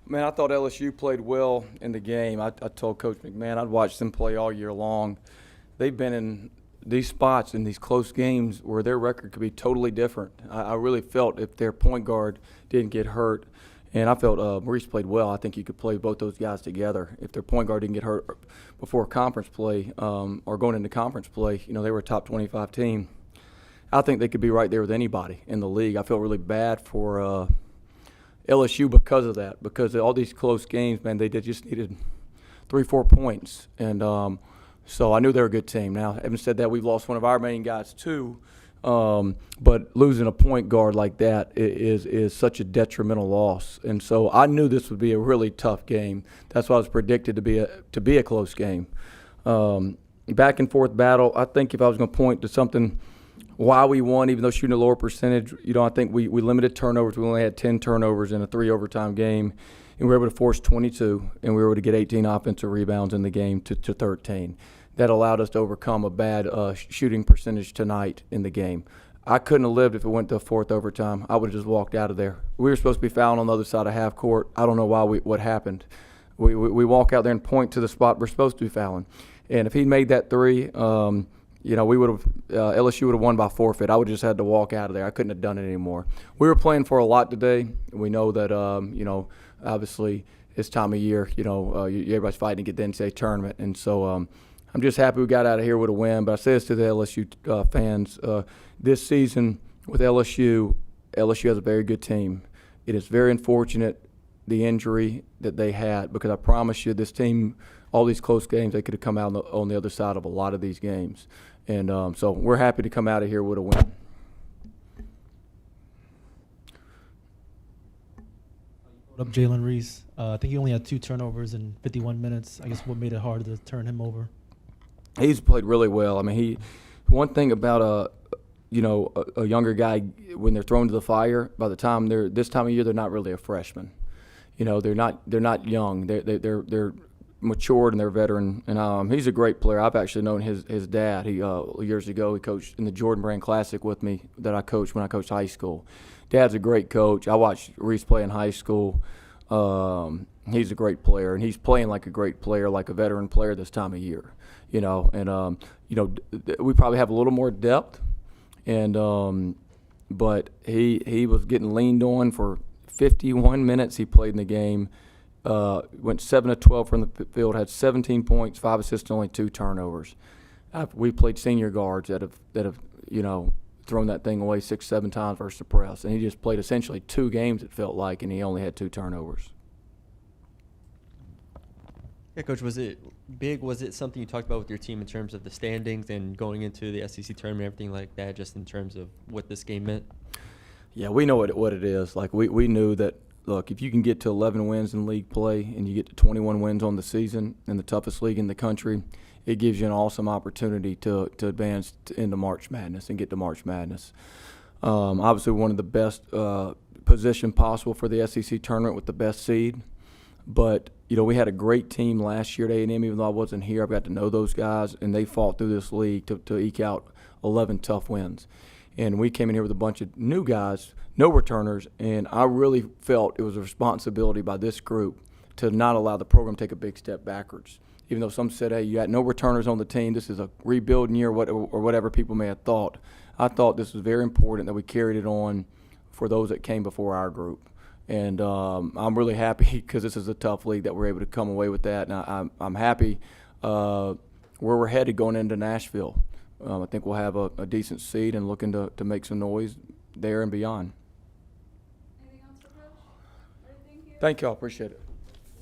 Man, I thought LSU played well in the game. I told Coach McMillan I'd watched them play all year long. They've been in these spots in these close games where their record could be totally different. I really felt if their point guard didn't get hurt, and I felt Maurice played well. I think you could play both those guys together. If their point guard didn't get hurt before conference play or going into conference play, they were a top 25 team. I think they could be right there with anybody in the league. I feel really bad for LSU because of that, because all these close games, man, they just needed 3-4 points. And so I knew they were a good team. Now, having said that, we've lost one of our main guys too, but losing a point guard like that is such a detrimental loss. And so I knew this would be a really tough game. That's why it was predicted to be a close game. Back and forth battle. I think if I was going to point to something why we won, even though shooting a lower percentage, I think we limited turnovers. We only had 10 turnovers in a 3 overtime game, and we were able to force 22, and we were able to get 18 offensive rebounds in the game to 13. That allowed us to overcome a bad shooting percentage tonight in the game. I couldn't have lived if it went to a 4th overtime. I would have just walked out of there. We were supposed to be fouling on the other side of half court. I don't know what happened. We walk out there and point to the spot we're supposed to be fouling. And if he made that 3, we would have LSU would have won by forfeit. I would have just had to walk out of there. I couldn't have done it anymore. We were playing for a lot today. We know that obviously this time of year, everybody's fighting to get the NCAA tournament, and so I'm just happy we got out of here with a win. But I say this to the LSU fans: this season with LSU has a very good team. It is very unfortunate the injury that they had, because I promise you, this team, all these close games, they could have come out on the other side of a lot of these games. And so we're happy to come out of here with a win. Up Jalen Reese. I think he only had 2 turnovers in 51 minutes. I guess what made it hard to turn him over? He's played really well. I mean, one thing about a younger guy, when they're thrown to the fire, by the time this time of year, they're not really a freshman. They're not young. They're matured and they're veteran, and he's a great player. I've actually known his dad. He years ago he coached in the Jordan Brand Classic with me that I coached when I coached high school. Dad's a great coach. I watched Reese play in high school. He's a great player, and he's playing like a great player, like a veteran player this time of year. We probably have a little more depth, and but he was getting leaned on for 51 minutes. He played in the game. Went 7 of 12 from the field, had 17 points, 5 assists, and only 2 turnovers. We played senior guards that have thrown that thing away 6-7 times versus the press, and he just played essentially 2 games, it felt like, and he only had 2 turnovers. Yeah, Coach, was it big? Was it something you talked about with your team in terms of the standings and going into the SEC tournament, everything like that, just in terms of what this game meant? Yeah, we know what it is. Like, we knew that. Look, if you can get to 11 wins in league play and you get to 21 wins on the season in the toughest league in the country, it gives you an awesome opportunity to advance into March Madness and get to March Madness. Obviously, one of the best position possible for the SEC tournament with the best seed. But, we had a great team last year at A&M. Even though I wasn't here, I've got to know those guys, and they fought through this league to eke out 11 tough wins. And we came in here with a bunch of new guys, no returners, and I really felt it was a responsibility by this group to not allow the program to take a big step backwards. Even though some said, hey, you got no returners on the team, this is a rebuilding year, or whatever people may have thought. I thought this was very important that we carried it on for those that came before our group. And I'm really happy because this is a tough league that we're able to come away with that. And I'm happy where we're headed going into Nashville. I think we'll have a decent seed and looking to make some noise there and beyond. Anything else for Coach? Thank y'all. Appreciate it.